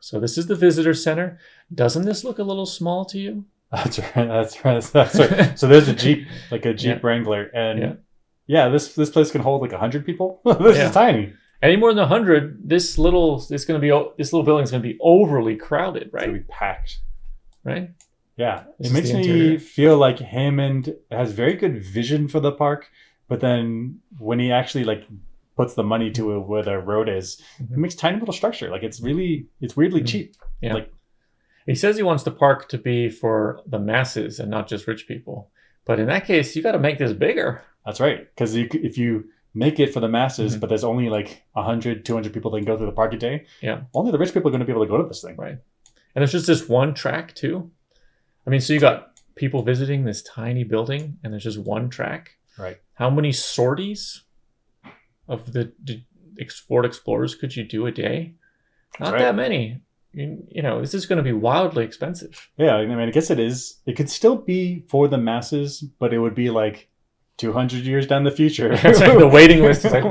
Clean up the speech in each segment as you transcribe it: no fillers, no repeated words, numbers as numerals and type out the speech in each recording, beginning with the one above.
So this is the visitor center. Doesn't this look a little small to you? That's right. That's right. So there's a Jeep, like a Jeep Wrangler, and this place can hold like 100 people. This is tiny. Any more than 100, this little building is going to be overly crowded, right? It's going to be packed, right? Yeah, it makes me feel like Hammond has very good vision for the park, but then when he actually like puts the money to where the road is, it makes tiny little structure. Like it's weirdly cheap. Yeah. Like he says he wants the park to be for the masses and not just rich people. But in that case, you got to make this bigger. That's right. Because if you make it for the masses, but there's only like 100, 200 people that can go through the park a day, only the rich people are going to be able to go to this thing. Right. And there's just this one track too. I mean, so you got people visiting this tiny building and there's just one track. Right. How many sorties of the Ford Explorers could you do a day? Not that many. You know, this is going to be wildly expensive. Yeah, I mean, I guess it is. It could still be for the masses, but it would be like 200 years down the future. It's like the waiting list is like...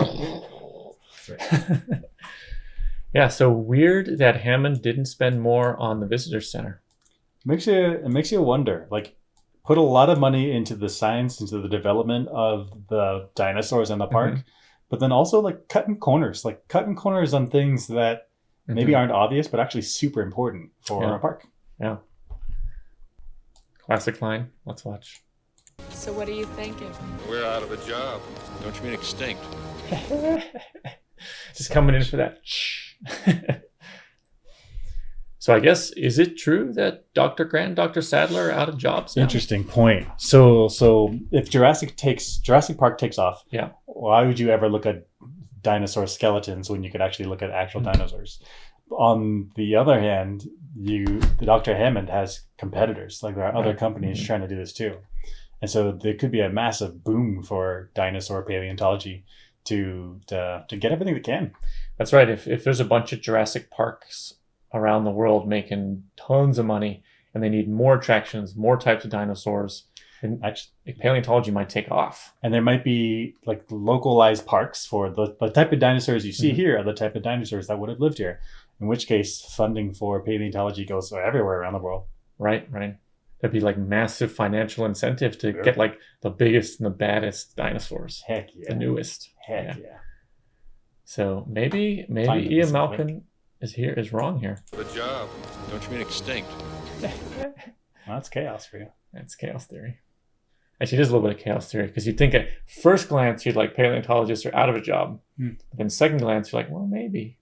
Yeah, so weird that Hammond didn't spend more on the visitor center. It makes you wonder, like, put a lot of money into the science, into the development of the dinosaurs in the park, but then also like cutting corners on things that maybe aren't obvious, but actually super important for a park. Yeah. Classic line. Let's watch. So what are you thinking? We're out of a job. Don't you mean extinct? Just coming in for that. So I guess, is it true that Dr. Grant and Dr. Sadler are out of jobs now? Interesting point. So if Jurassic Park takes off, why would you ever look at dinosaur skeletons when you could actually look at actual dinosaurs? On the other hand, Dr. Hammond has competitors. Like there are other companies trying to do this too. And so there could be a massive boom for dinosaur paleontology to get everything they can. That's right. If there's a bunch of Jurassic Parks around the world making tons of money and they need more attractions, more types of dinosaurs, and actually paleontology might take off. And there might be like localized parks for the type of dinosaurs you see here are the type of dinosaurs that would have lived here. In which case, funding for paleontology goes everywhere around the world. Right. That'd be like massive financial incentive to get like the biggest and the baddest dinosaurs. Heck yeah. The newest. Heck yeah. So maybe Ian Malkin is wrong here. A job. Don't you mean extinct? Well, that's chaos for you. That's chaos theory. Actually, it is a little bit of chaos theory because you'd think at first glance you'd like paleontologists are out of a job. Then second glance you're like, well, maybe.